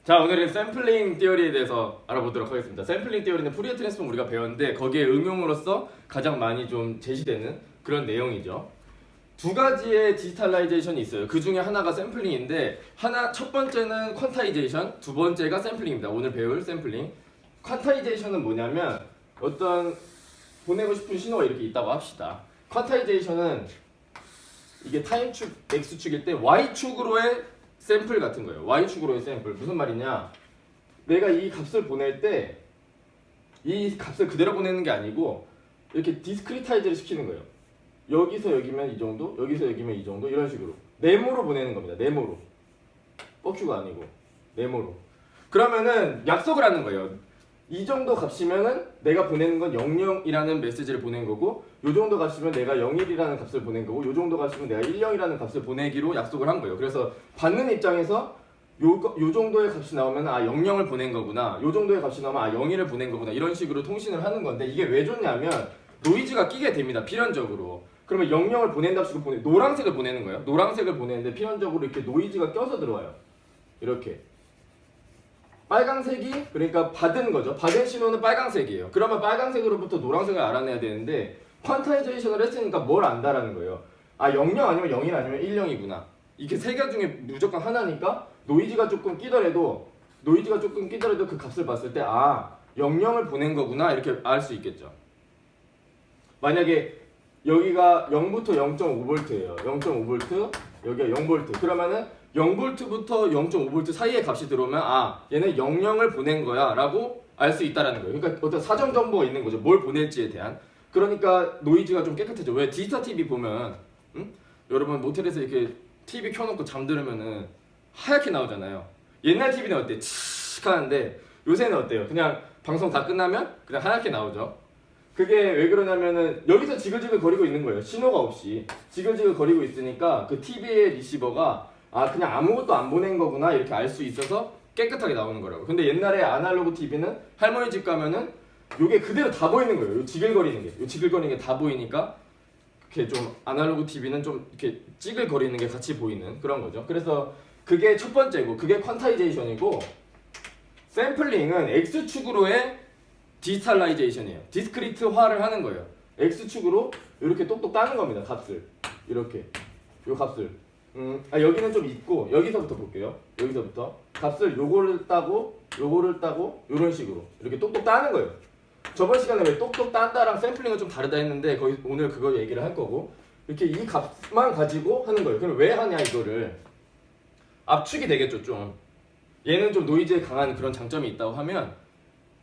자, 오늘은 샘플링 띠어리에 대해서 알아보도록 하겠습니다. 샘플링 띠어리는 푸리어 트랜스폼 우리가 배웠는데 거기에 응용으로서 가장 많이 좀 제시되는 그런 내용이죠. 두 가지의 디지털라이제이션이 있어요. 그 중에 하나가 샘플링인데 첫 번째는 퀀타이제이션, 두 번째가 샘플링입니다. 오늘 배울 샘플링. 퀀타이제이션은 뭐냐면 어떤 보내고 싶은 신호가 이렇게 있다고 합시다. 퀀타이제이션은 이게 타임축 X축일 때 Y축으로의 샘플 같은 거예요. Y축으로의 샘플. 무슨 말이냐? 내가 이 값을 보낼 때 이 값을 그대로 보내는 게 아니고 이렇게 디스크리타이즈를 시키는 거예요. 여기서 여기면 이 정도, 여기서 여기면 이 정도, 이런 식으로 네모로 보내는 겁니다. 네모로. 뻑큐가 아니고 네모로. 그러면은 약속을 하는 거예요. 이 정도 값이면은 내가 보내는 건 00이라는 메시지를 보낸 거고, 요 정도 값이면 내가 01이라는 값을 보낸 거고, 요 정도 값이면 내가 10이라는 값을 보내기로 약속을 한 거예요. 그래서 받는 입장에서 요 정도의 값이 나오면 00을 보낸 거구나, 요 정도의 값이 나오면 01을 보낸 거구나, 이런 식으로 통신을 하는 건데, 이게 왜 좋냐면 노이즈가 끼게 됩니다. 필연적으로. 그러면 00을 보낸답시고 노란색을 보내는 거예요. 노란색을 보내는데 필연적으로 이렇게 노이즈가 껴서 들어와요. 이렇게. 빨강색이 그러니까 받은 거죠. 받은 신호는 빨강색이에요. 그러면 빨강색으로부터 노란색을 알아내야 되는데 퀀타이제이션을 했으니까 뭘 안다라는 거예요. 00 아니면 01 아니면 10이구나. 이게 세 개 중에 무조건 하나니까 노이즈가 조금 끼더라도 그 값을 봤을 때 00을 보낸 거구나, 이렇게 알 수 있겠죠. 만약에 여기가 0부터 0.5V예요. 0.5V, 여기가 0V. 그러면은 0V부터 0.5V 사이의 값이 들어오면 얘는 00을 보낸 거야 라고 알 수 있다라는 거예요. 그러니까 어떤 사전 정보가 있는 거죠. 뭘 보낼지에 대한. 그러니까 노이즈가 좀 깨끗해져. 왜 디지털 TV 보면 여러분 모텔에서 이렇게 TV 켜놓고 잠들으면은 하얗게 나오잖아요. 옛날 TV는 어때? 치익 하는데 요새는 어때요? 그냥 방송 다 끝나면 그냥 하얗게 나오죠. 그게 왜 그러냐면은 여기서 지글지글 거리고 있는 거예요. 신호가 없이 지글지글 거리고 있으니까 그 TV의 리시버가 그냥 아무것도 안 보낸 거구나, 이렇게 알 수 있어서 깨끗하게 나오는 거라고. 근데 옛날에 아날로그 TV는 할머니 집 가면은 요게 그대로 다 보이는 거예요. 요 지글거리는 게 다 보이니까 이렇게 좀 아날로그 TV는 좀 이렇게 찌글거리는 게 같이 보이는 그런 거죠. 그래서 그게 첫 번째고, 그게 퀀타이제이션이고, 샘플링은 X축으로의 디지털라이제이션이에요. 디스크리트화를 하는 거예요. X축으로 이렇게 똑똑 따는 겁니다. 값을 이렇게 요 값을 여기는 좀 있고, 여기서부터 볼게요. 여기서부터 값을 요거를 따고 요런 식으로 이렇게 똑똑 따는 거예요. 저번 시간에 왜 똑똑 딴다랑 샘플링은 좀 다르다 했는데 거의 오늘 그거 얘기를 할 거고, 이렇게 이 값만 가지고 하는 거예요. 그럼 왜 하냐, 이거를 압축이 되겠죠. 좀 얘는 좀 노이즈에 강한 그런 장점이 있다고 하면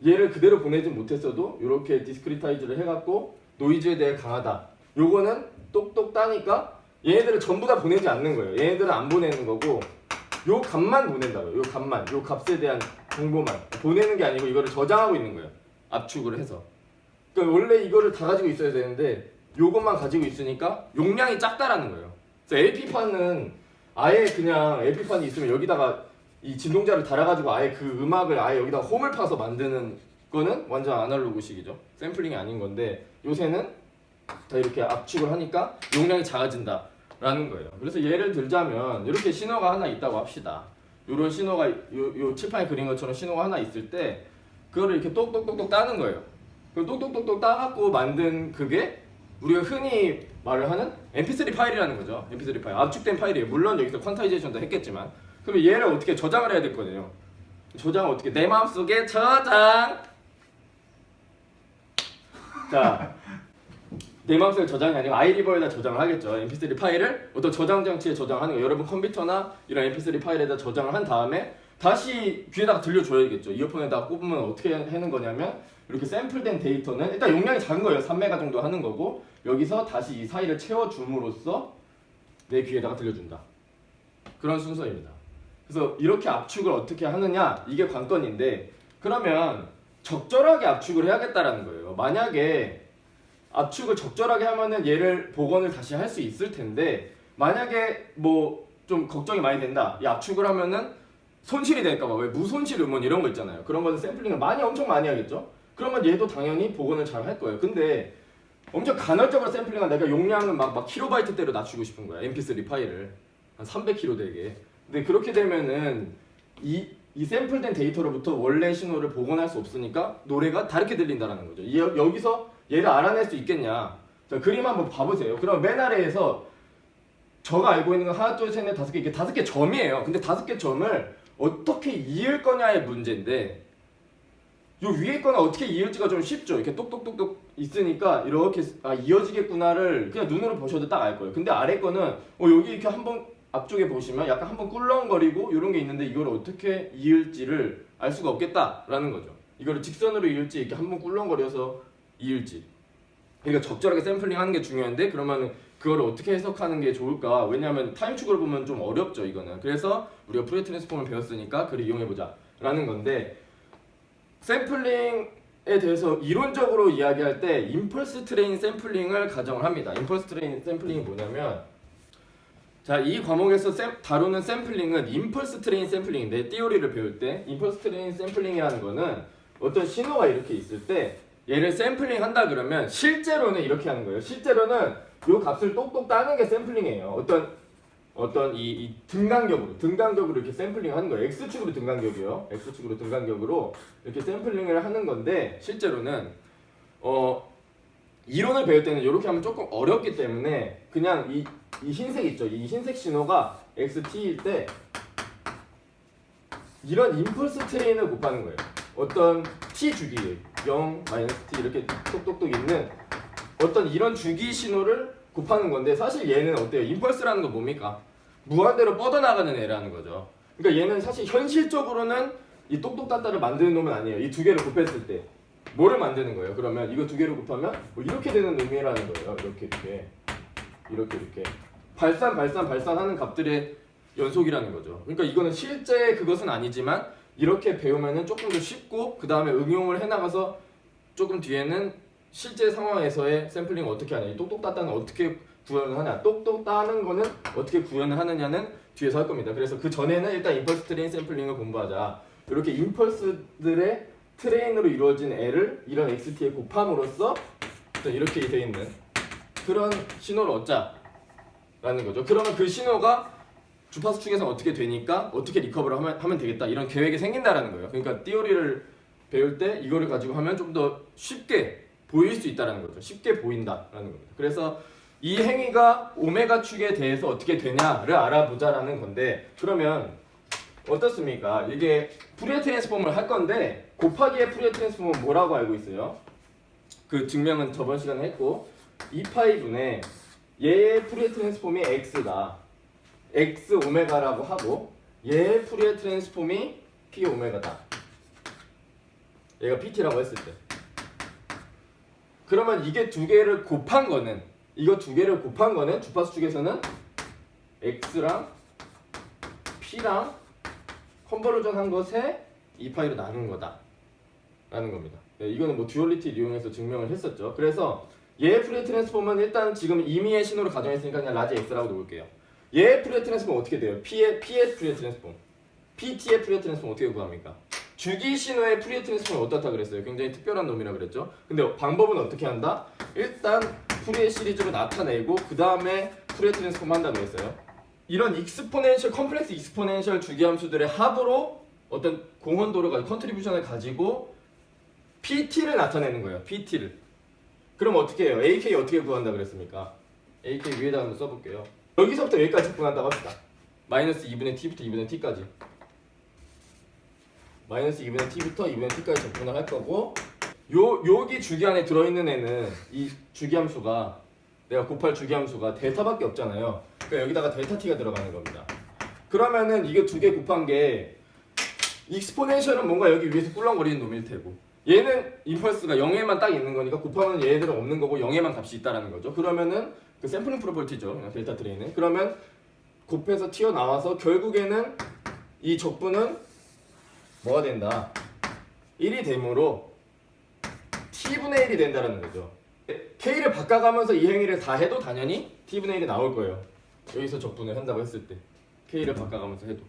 얘를 그대로 보내지 못했어도 이렇게 디스크리타이즈를 해갖고 노이즈에 대해 강하다. 요거는 똑똑 따니까 얘네들은 전부 다 보내지 않는 거예요. 얘네들은 안 보내는 거고 요 값만 보낸다고요. 요 값만, 요 값에 대한 정보만 보내는 게 아니고 이거를 저장하고 있는 거예요. 압축을 해서. 그러니까 원래 이거를 다 가지고 있어야 되는데 요것만 가지고 있으니까 용량이 작다라는 거예요. 그래서 LP판은 아예 그냥 LP판이 있으면 여기다가 이 진동자를 달아가지고 아예 그 음악을 아예 여기다 홈을 파서 만드는 거는 완전 아날로그식이죠. 샘플링이 아닌 건데 요새는 다 이렇게 압축을 하니까 용량이 작아진다라는 거예요. 그래서 예를 들자면 이렇게 신호가 하나 있다고 합시다. 요런 신호가 요 칠판에 그린 것처럼 신호가 하나 있을 때 그거를 이렇게 똑똑똑똑 따는 거예요. 그 똑똑똑똑 따갖고 만든 그게 우리가 흔히 말을 하는 mp3 파일이라는 거죠. mp3 파일, 압축된 파일이에요. 물론 여기서 퀀타이제이션도 했겠지만, 그럼 얘를 어떻게 저장을 해야 될 거예요. 저장을 어떻게? 내 마음속에 저장. 자, 내 마음속에 저장이 아니고 아이리버에다 저장을 하겠죠. mp3 파일을 어떤 저장 장치에 저장하는 거예요. 여러분 컴퓨터나 이런 mp3 파일에다 저장을 한 다음에 다시 귀에다가 들려줘야겠죠. 이어폰에다가 꼽으면 어떻게 하는 거냐면 이렇게 샘플된 데이터는 일단 용량이 작은 거예요. 3메가 정도 하는 거고, 여기서 다시 이 사이를 채워줌으로써 내 귀에다가 들려준다. 그런 순서입니다. 그래서 이렇게 압축을 어떻게 하느냐, 이게 관건인데, 그러면 적절하게 압축을 해야겠다라는 거예요. 만약에 압축을 적절하게 하면은 얘를 복원을 다시 할 수 있을 텐데, 만약에 뭐 좀 걱정이 많이 된다. 이 압축을 하면은 손실이 될까봐, 왜 무손실 음원 이런 거 있잖아요. 그런 거는 샘플링을 엄청 많이 하겠죠. 그러면 얘도 당연히 복원을 잘 할 거예요. 근데 엄청 간헐적으로 샘플링한 내가 용량을 막 킬로바이트대로 낮추고 싶은 거야. mp3 파일을 한 300kb 되게. 근데 그렇게 되면은 이 샘플된 데이터로부터 원래 신호를 복원할 수 없으니까 노래가 다르게 들린다는 거죠. 여기서 얘를 알아낼 수 있겠냐? 자, 그림 한번 봐보세요. 그럼 맨 아래에서 저가 알고 있는 건 하나, 둘, 셋, 넷, 다섯 개, 이게 5개 점이에요. 근데 5개 점을 어떻게 이을 거냐의 문제인데, 요 위에 거는 어떻게 이을지가 좀 쉽죠. 이렇게 똑똑똑똑 있으니까 이렇게 이어지겠구나를 그냥 눈으로 보셔도 딱 알 거예요. 근데 아래 거는 여기 이렇게 한번 앞쪽에 보시면 약간 한번 꿀렁거리고 이런 게 있는데 이걸 어떻게 이을지를 알 수가 없겠다라는 거죠. 이거를 직선으로 이을지 이렇게 한번 꿀렁거려서 이을지. 그러니까 적절하게 샘플링 하는 게 중요한데 그러면 그거를 어떻게 해석하는 게 좋을까? 왜냐하면 타임축으로 보면 좀 어렵죠 이거는. 그래서 우리가 푸리어 트랜스폼을 배웠으니까 그를 이용해보자 라는 건데, 샘플링에 대해서 이론적으로 이야기할 때 임펄스 트레인 샘플링을 가정을 합니다. 임펄스 트레인 샘플링이 뭐냐면, 자, 이 과목에서 다루는 샘플링은 임펄스 트레인 샘플링인데, 띠오리를 배울 때 임펄스 트레인 샘플링이라는 거는 어떤 신호가 이렇게 있을 때 얘를 샘플링 한다 그러면 실제로는 이렇게 하는 거예요. 실제로는 요 값을 똑똑 따는 게 샘플링이에요. 어떤 이 등간격으로 이렇게 샘플링 하는 거예요. X축으로 등간격이요. X축으로 등간격으로 이렇게 샘플링을 하는 건데, 실제로는 이론을 배울 때는 이렇게 하면 조금 어렵기 때문에 그냥 이 흰색 있죠. 이 흰색 신호가 XT일 때 이런 임펄스 트레인을 곱하는 거예요. 어떤 T 주기에 0, -T 이렇게 똑똑똑 있는 어떤 이런 주기 신호를 곱하는 건데, 사실 얘는 어때요? 임펄스라는 건 뭡니까? 무한대로 뻗어나가는 애라는 거죠. 그러니까 얘는 사실 현실적으로는 이 똑똑따따를 만드는 놈은 아니에요. 이 두 개를 곱했을 때 뭐를 만드는 거예요? 그러면 이거 두 개를 곱하면 뭐 이렇게 되는 의미라는 거예요. 이렇게 발산하는 값들의 연속이라는 거죠. 그러니까 이거는 실제 그것은 아니지만 이렇게 배우면은 조금 더 쉽고, 그 다음에 응용을 해나가서 조금 뒤에는 실제 상황에서의 샘플링을 어떻게 하냐, 이 똑똑따따는 어떻게 구현을 하냐, 똑똑 따는 거는 어떻게 구현을 하느냐는 뒤에서 할 겁니다. 그래서 그 전에는 일단 임펄스 트레인 샘플링을 공부하자. 이렇게 임펄스들의 트레인으로 이루어진 애를 이런 XT에 곱함으로써 이렇게 되어 있는 그런 신호를 얻자라는 거죠. 그러면 그 신호가 주파수 축에서 어떻게 되니까 어떻게 리커버를 하면 되겠다, 이런 계획이 생긴다라는 거예요. 그러니까 띠오리를 배울 때 이거를 가지고 하면 좀 더 쉽게 보일 수 있다는 거죠. 쉽게 보인다라는 겁니다. 그래서 이 행위가 오메가 축에 대해서 어떻게 되냐를 알아보자라는 건데, 그러면 어떻습니까? 이게 푸리어 트랜스폼을 할 건데, 곱하기의 푸리어 트랜스폼은 뭐라고 알고 있어요? 그 증명은 저번 시간에 했고, 2파이분의 얘의 푸리어 트랜스폼이 x가 x 오메가라고 하고, 얘의 푸리어 트랜스폼이 p 오메가다. 얘가 pt라고 했을 때. 그러면 이게 두 개를 곱한 거는, 주파수 축에서는 x랑 p랑 컨버루전 한 것에 2파이로 나눈 거다 라는 겁니다. 네, 이거는 뭐 듀얼리티를 이용해서 증명을 했었죠. 그래서 얘의 푸리어 트랜스폼은 일단 지금 임의의 신호를 가정했으니까 그냥 라지 x라고 놓을게요. 얘의 푸리어 트랜스폼 어떻게 돼요? p의 푸리어 트랜스폼, pt의 푸리어 트랜스폼 어떻게 구합니까? 주기 신호의 푸리어 트랜스폼은 어떻다 그랬어요? 굉장히 특별한 놈이라 그랬죠. 근데 방법은 어떻게 한다? 일단 푸리어 시리즈로 나타내고 그 다음에 푸리어 트랜스폼 한다고 했어요. 이런 익스포넨셜, 컴플렉스 익스포넨셜 주기함수들의 합으로 어떤 공헌도를 컨트리뷰션을 가지고 PT를 나타내는 거예요. PT를. 그럼 어떻게 해요? AK 어떻게 구한다 그랬습니까? AK 위에다 한번 써볼게요. 여기서부터 여기까지 구한다고 합시다. 마이너스 2분의 t부터 2분의 t까지. 마이너스 2분의 t부터 2분의 t까지 접근을 할 거고, 여기 주기 안에 들어있는 애는 이 주기함수가, 내가 곱할 주기함수가 델타밖에 없잖아요. 그러니까 여기다가 델타 t가 들어가는 겁니다. 그러면은 이게 두 개 곱한 게, 익스포넨셜은 뭔가 여기 위에서 꿀렁거리는 놈일 테고, 얘는 임펄스가 0에만 딱 있는 거니까 곱하면 얘들은 없는 거고 0에만 값이 있다라는 거죠. 그러면은 그 샘플링 프로퍼티죠, 델타 트레이는. 그러면 곱해서 튀어나와서 결국에는 이 적분은 뭐가 된다? 1이 되므로 t분의 1이 된다는 거죠. k를 바꿔가면서 이 행위를 다 해도 당연히 t분의 1이 나올 거예요. 여기서 적분을 한다고 했을 때 k를 바꿔가면서 해도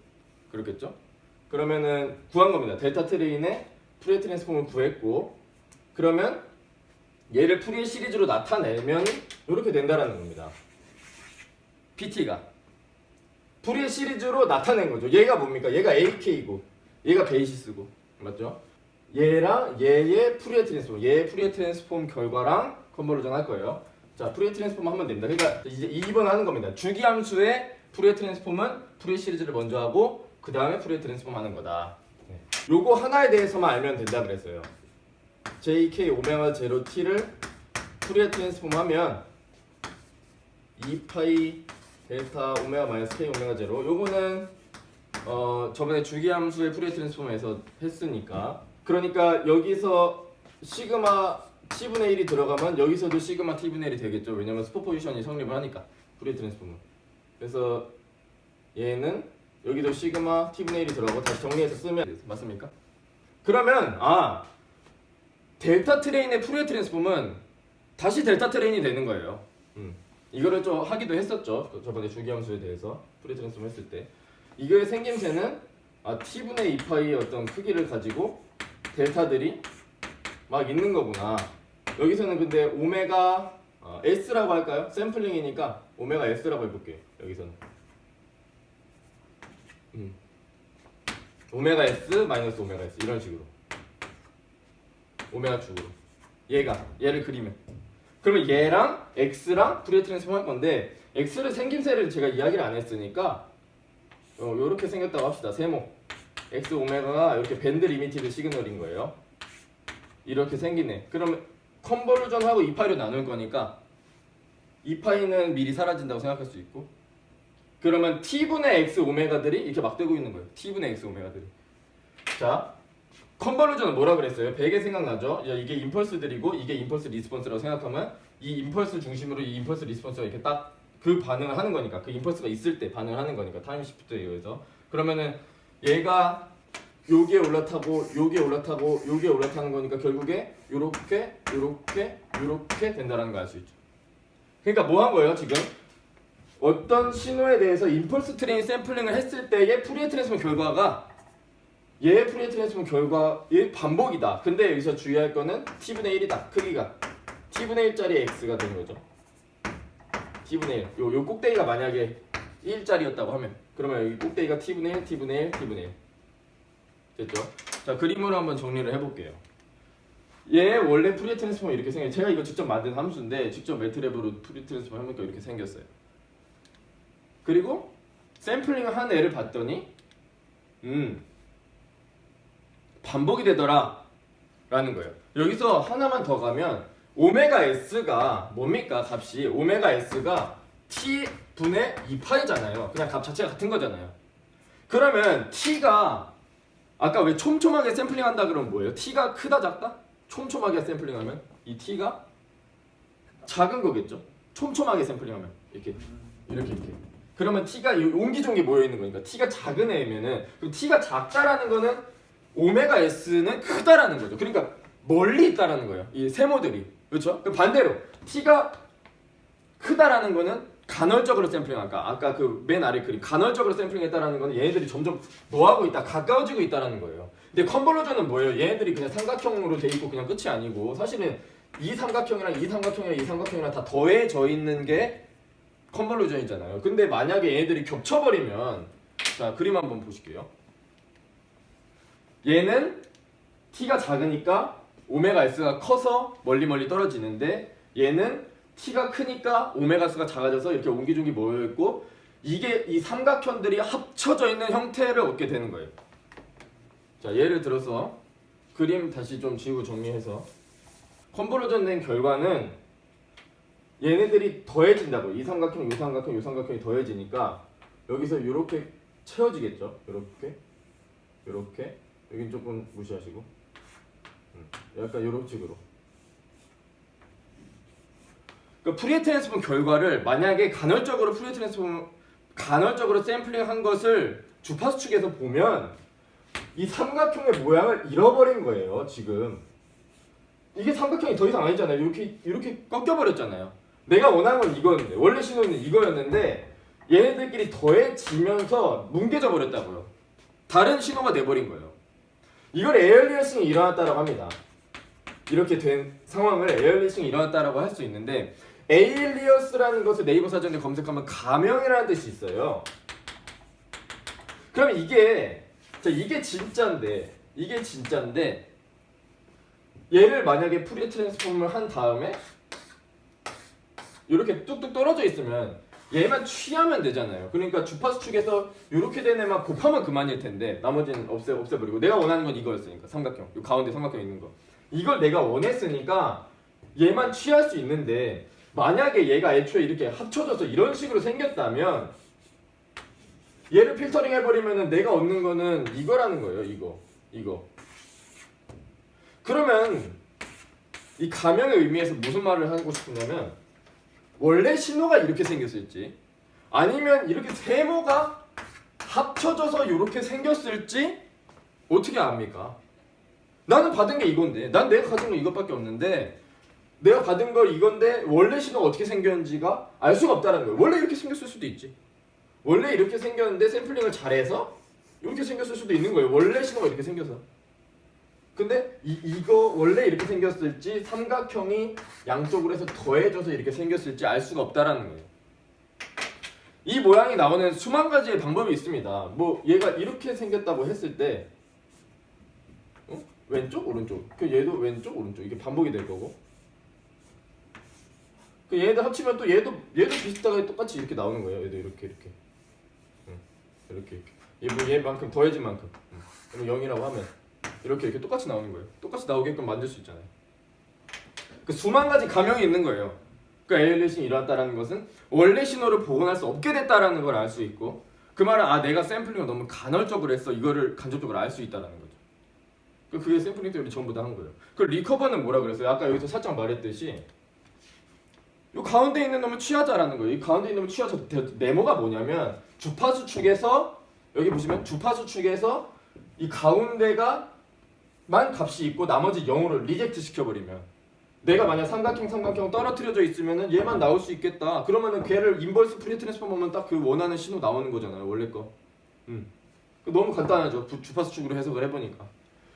그렇겠죠? 그러면은 구한 겁니다. 델타 트레인의 푸리어 트랜스폼을 구했고, 그러면 얘를 푸리어 시리즈로 나타내면 이렇게 된다라는 겁니다. PT가 푸리어 시리즈로 나타낸 거죠. 얘가 뭡니까? 얘가 AK고 얘가 베이시스고 맞죠? 얘랑 얘의 푸리에 트랜스폼, 얘의 푸리에 트랜스폼 결과랑 컨버루전 할 거예요. 자, 푸리에 트랜스폼 하면 됩니다. 그러니까 이제 2번 하는 겁니다. 주기함수의 푸리에 트랜스폼은 푸리에 시리즈를 먼저 하고 그 다음에 푸리에 트랜스폼 하는 거다. 네. 요거 하나에 대해서만 알면 된다 그랬어요. JK 오메가 0t를 푸리에 트랜스폼 하면 2파이 델타 오메가 마이너스 K 오메가 0 요거는 저번에 주기함수의 푸리에 트랜스폼에서 했으니까 그러니까 여기서 시그마 t분의 1이 들어가면 여기서도 시그마 t분의 1이 되겠죠. 왜냐면 슈퍼포지션이 성립을 하니까 푸리에 트랜스폼은. 그래서 얘는 여기도 시그마 t분의 1이 들어가고 다시 정리해서 쓰면 맞습니까? 그러면 델타 트레인의 푸리에 트랜스폼은 다시 델타 트레인이 되는 거예요. 이거를 좀 하기도 했었죠. 저번에 주기함수에 대해서 푸리에 트랜스폼 했을 때 이거의 생김새는 t분의 2파이의 어떤 크기를 가지고 델타들이 막 있는 거구나. 여기서는 근데 오메가 S라고 할까요? 샘플링이니까 오메가 S라고 해볼게요. 여기서는 오메가 S 마이너스 오메가 S 이런 식으로 오메가 축으로 얘를 그리면 그러면 얘랑 X랑 푸리에 트랜스폼 할 건데 X를 생김새를 제가 이야기를 안 했으니까 요렇게 생겼다고 합시다. 세모 X 오메가가 이렇게 밴드 리미티드 시그널인 거예요. 이렇게 생기네. 그러면 컨버루전하고 2파이로 나눌 거니까 2파이는 미리 사라진다고 생각할 수 있고 그러면 t분의 x 오메가들이 이렇게 막 되고 있는 거예요. t분의 x 오메가들이. 자, 컨버루전은 뭐라 그랬어요? 베개 생각나죠? 이게 임펄스들이고 이게 임펄스 리스폰스라고 생각하면 이 임펄스 중심으로 이 임펄스 리스폰스가 이렇게 딱 그 반응을 하는 거니까 그 임펄스가 있을 때 반응을 하는 거니까 타임 시프트에 의해서 그러면은 얘가 여기에 올라타고 여기에 올라타고 여기에 올라타는 거니까 결국에 요렇게 된다는 걸 알 수 있죠. 그러니까 뭐 한 거예요 지금? 어떤 신호에 대해서 임펄스 트레인 샘플링을 했을 때의 푸리에 트랜스폼 결과가 얘의 푸리에 트랜스폼 결과의 반복이다. 근데 여기서 주의할 거는 t분의 1이다. 크기가 t분의 1짜리 x가 되는 거죠. t분의 1. 요 꼭대기가 만약에 1짜리였다고 하면 그러면 여기 꼭대기가 t분의 1, t분의 1, t분의 1 됐죠? 자, 그림으로 한번 정리를 해볼게요. 얘 원래 푸리에 트랜스폼이 이렇게 생겨요. 제가 이거 직접 만든 함수인데 직접 매트랩으로 푸리에 트랜스폼 해보니까 이렇게 생겼어요. 그리고 샘플링을 한 애를 봤더니 반복이 되더라 라는 거예요. 여기서 하나만 더 가면 오메가 s가 뭡니까? 값이 오메가 s가 t분의 2파이잖아요. 그냥 값 자체가 같은 거잖아요. 그러면 t가 아까 왜 촘촘하게 샘플링 한다 그러면 뭐예요? t가 크다 작다? 촘촘하게 샘플링하면 이 t가 작은 거겠죠? 촘촘하게 샘플링하면 이렇게 그러면 t가 옹기종기 모여 있는 거니까 t가 작은 애면은 그럼 t가 작다라는 거는 오메가 s는 크다라는 거죠. 그러니까 멀리 있다라는 거예요. 이 세모들이 그렇죠? 그럼 반대로 t가 크다라는 거는 간헐적으로 샘플링할까? 아까 그 맨 아래 그림 간헐적으로 샘플링했다라는 거는 얘네들이 점점 뭐하고 있다? 가까워지고 있다라는 거예요. 근데 컨버루전은 뭐예요? 얘네들이 그냥 삼각형으로 돼 있고 그냥 끝이 아니고 사실은 이 삼각형이랑 이 삼각형이랑 이 삼각형이랑 다 더해져 있는 게 컨버루전이잖아요. 근데 만약에 얘네들이 겹쳐버리면 자 그림 한번 보실게요. 얘는 t가 작으니까 오메가 s가 커서 멀리 떨어지는데 얘는 t가 크니까 오메가 s가 작아져서 이렇게 옹기종기 모여있고 이게 이 삼각형들이 합쳐져 있는 형태를 얻게 되는 거예요. 자 예를 들어서 그림 다시 좀 지우고 정리해서 컨버루전 된 결과는 얘네들이 더해진다고 이 삼각형, 이 삼각형, 이 삼각형이 더해지니까 여기서 이렇게 채워지겠죠. 이렇게 여긴 조금 무시하시고 약간 이런 식으로 그러니까 푸리에 트랜스폼 결과를 만약에 간헐적으로 샘플링 한 것을 주파수 측에서 보면 이 삼각형의 모양을 잃어버린 거예요. 지금 이게 삼각형이 더 이상 아니잖아요. 이렇게 꺾여버렸잖아요. 내가 원하는 건 이거였는데 원래 신호는 이거였는데 얘네들끼리 더해지면서 뭉개져 버렸다고요. 다른 신호가 돼버린 거예요. 이걸 에얼리어싱이 일어났다라고 합니다. 이렇게 된 상황을 에얼리어싱이 일어났다라고 할 수 있는데 에일리어스라는 것을 네이버 사전에 검색하면 가명이라는 뜻이 있어요. 그러면 이게 자, 이게 진짜인데 얘를 만약에 푸리에 트랜스폼을 한 다음에 이렇게 뚝뚝 떨어져 있으면 얘만 취하면 되잖아요. 그러니까 주파수 축에서 이렇게 된 애만 곱하면 그만일 텐데 나머지는 없애버리고 내가 원하는 건 이거였으니까 삼각형, 이 가운데 삼각형 있는 거 이걸 내가 원했으니까 얘만 취할 수 있는데 만약에 얘가 애초에 이렇게 합쳐져서 이런 식으로 생겼다면 얘를 필터링 해버리면은 내가 얻는 거는 이거라는 거예요. 이거. 그러면 이 가명의 의미에서 무슨 말을 하고 싶으냐면 원래 신호가 이렇게 생겼을지 아니면 이렇게 세모가 합쳐져서 이렇게 생겼을지 어떻게 압니까? 나는 받은 게 이건데 난 내가 가진 거 이것밖에 없는데 내가 받은 거 이건데 원래 신호가 어떻게 생겼는지가 알 수가 없다는 거예요. 원래 이렇게 생겼을 수도 있지. 원래 이렇게 생겼는데 샘플링을 잘해서 이렇게 생겼을 수도 있는 거예요. 원래 신호가 이렇게 생겨서. 근데 이거 원래 이렇게 생겼을지 삼각형이 양쪽으로 해서 더해져서 이렇게 생겼을지 알 수가 없다라는 거예요. 이 모양이 나오는 수만 가지의 방법이 있습니다. 뭐 얘가 이렇게 생겼다고 했을 때 왼쪽 오른쪽 그 얘도 왼쪽 오른쪽 이게 반복이 될 거고 그 얘들 합치면 또 얘도 비슷하게 똑같이 이렇게 나오는 거예요. 얘도 이렇게 얘만큼 더해진 만큼 그럼 0이라고 하면 이렇게 똑같이 나오는 거예요. 똑같이 나오게끔 만들 수 있잖아요. 그 수만 가지 가명이 있는 거예요. 그러니까 ALS이 일어났다라는 것은 원래 신호를 복원할 수 없게 됐다라는 걸 알 수 있고 그 말은 내가 샘플링을 너무 간헐적으로 했어 이거를 간접적으로 알 수 있다라는 거죠. 그게 샘플링 때문에 전부 다 한 거예요. 그 리커버는 뭐라 그랬어요? 아까 여기서 살짝 말했듯이 이 가운데 있는 놈을 취하자라는 거예요. 이 가운데 있는 놈을 취하자. 네모가 뭐냐면 주파수 축에서 여기 보시면 주파수 축에서 이 가운데가 만 값이 있고 나머지 0으로 리젝트 시켜버리면 내가 만약 삼각형 떨어뜨려져 있으면은 얘만 나올 수 있겠다. 그러면은 걔를 인버스 푸리에 트랜스폼 하면 딱 그 원하는 신호 나오는 거잖아요. 원래 거. 너무 간단하죠. 주파수 축으로 해석을 해보니까.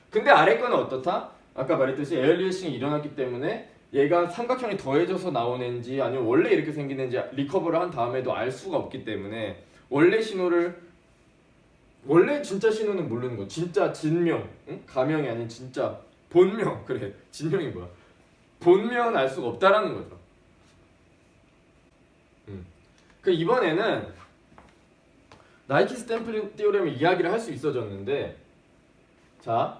근데 아래 거는 어떻다? 아까 말했듯이 에어리싱이 일어났기 때문에 얘가 삼각형이 더해져서 나온 애인지 아니면 원래 이렇게 생긴 애인지 리커버를 한 다음에도 알 수가 없기 때문에 원래 진짜 신호는 모르는 거. 진짜 진명, 응? 가명이 아닌 진짜 본명. 그래, 진명이 뭐야? 본명은 알 수가 없다라는 거죠. 그 이번에는 나이키 스탬플링 띠오렘의 이야기를 할 수 있어졌는데, 자,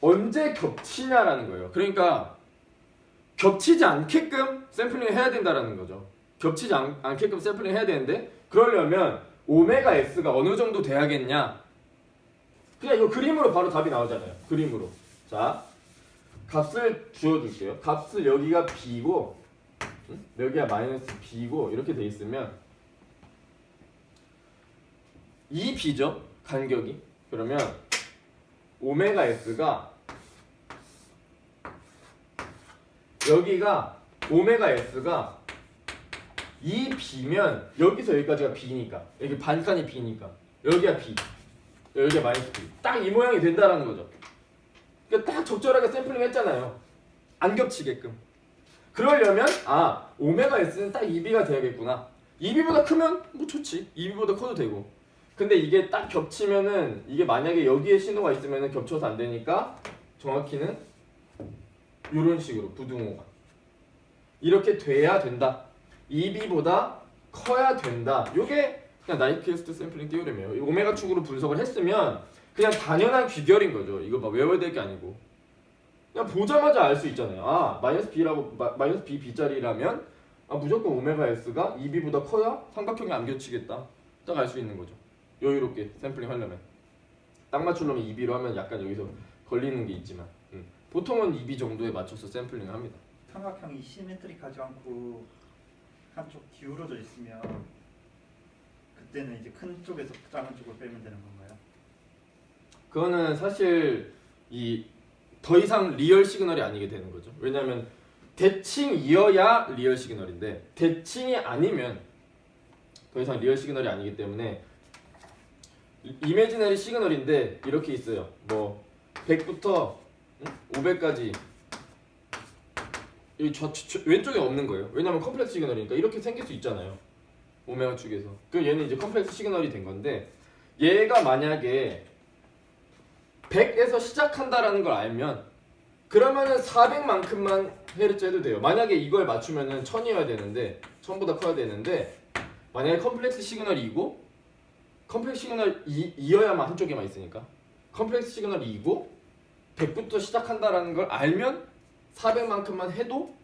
언제 겹치냐라는 거예요. 그러니까 겹치지 않게끔 샘플링을 해야 된다라는 거죠. 겹치지 않게끔 샘플링을 해야 되는데 그러려면 오메가 S가 어느 정도 돼야겠냐? 그냥 이거 그림으로 바로 답이 나오잖아요. 그림으로. 자, 값을 주어줄게요. 값을 여기가 B고 여기가 마이너스 B고 이렇게 돼 있으면 이 B죠? 간격이. 그러면 오메가 S가 여기가 오메가 S가 이 B면 여기서 여기까지가 B니까 여기 반칸이 B니까 여기가 B 여기가 마이너스 B 딱 이 모양이 된다라는 거죠. 그러니까 딱 적절하게 샘플링 했잖아요. 안 겹치게끔. 그러려면 오메가 S는 딱 2B가 돼야겠구나. 2B보다 크면 뭐 좋지. 2B보다 커도 되고. 근데 이게 딱 겹치면은 이게 만약에 여기에 신호가 있으면은 겹쳐서 안 되니까 정확히는 이런 식으로 부등호가 이렇게 돼야 된다. 2B보다 커야 된다. 요게 그냥 나이키스트 샘플링 띠오렘이에요. 오메가 축으로 분석을 했으면 그냥 당연한 귀결인 거죠. 이거 막 외워야 될 게 아니고 그냥 보자마자 알 수 있잖아요. 마이너스 B라고 마이너스 B B짜리라면 무조건 오메가 S가 2B보다 커야 삼각형이 안 겹치겠다. 딱 알 수 있는 거죠. 여유롭게 샘플링 하려면 딱 맞추려면 2B로 하면 약간 여기서 걸리는 게 있지만 보통은 2B 정도에 맞춰서 샘플링을 합니다. 삼각형이 시메트릭하지 않고 한쪽 기울어져 있으면 그때는 이제 큰 쪽에서 작은 쪽을 빼면 되는 건가요? 그거는 사실 더 이상 리얼 시그널이 아니게 되는 거죠. 왜냐하면 대칭이어야 리얼 시그널인데 대칭이 아니면 더 이상 리얼 시그널이 아니기 때문에 이미지너리 시그널인데 이렇게 있어요. 뭐 100부터 500까지 여기 왼쪽에 없는 거예요. 왜냐면 컴플렉스 시그널이니까 이렇게 생길 수 있잖아요. 오메가 축에서. 그 얘는 이제 컴플렉스 시그널이 된 건데 얘가 만약에 100에서 시작한다라는 걸 알면 그러면은 400만큼만 헤르츠 해도 돼요. 만약에 이걸 맞추면은 1000이어야 되는데 1000보다 커야 되는데 만약에 컴플렉스 시그널이 2고 컴플렉스 시그널 2여야만 한쪽에만 있으니까 컴플렉스 시그널이 2고 100부터 시작한다라는 걸 알면 400만큼만 해도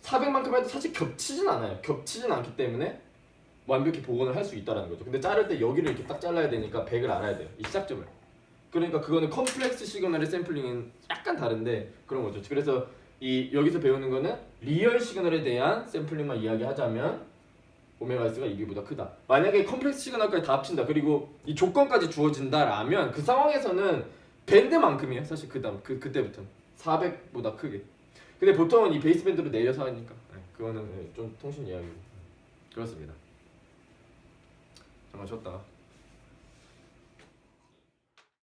400만큼 해도 사실 겹치진 않아요. 겹치진 않기 때문에 완벽히 복원을 할 수 있다는 거죠. 근데 자를 때 여기를 이렇게 딱 잘라야 되니까 100을 알아야 돼요. 이 시작점을. 그러니까 그거는 컴플렉스 시그널의 샘플링은 약간 다른데 그런 거죠. 그래서 이 여기서 배우는 거는 리얼 시그널에 대한 샘플링만 이야기하자면 오메가 S가 2배보다 크다. 만약에 컴플렉스 시그널까지 다 합친다. 그리고 이 조건까지 주어진다라면 그 상황에서는 밴드만큼이에요. 사실 그때부터는 400보다 크게. 근데 보통은 이 베이스밴드로 내려서 하니까 그거는 좀 통신 이야기고 그렇습니다. 잠깐 쉬었다가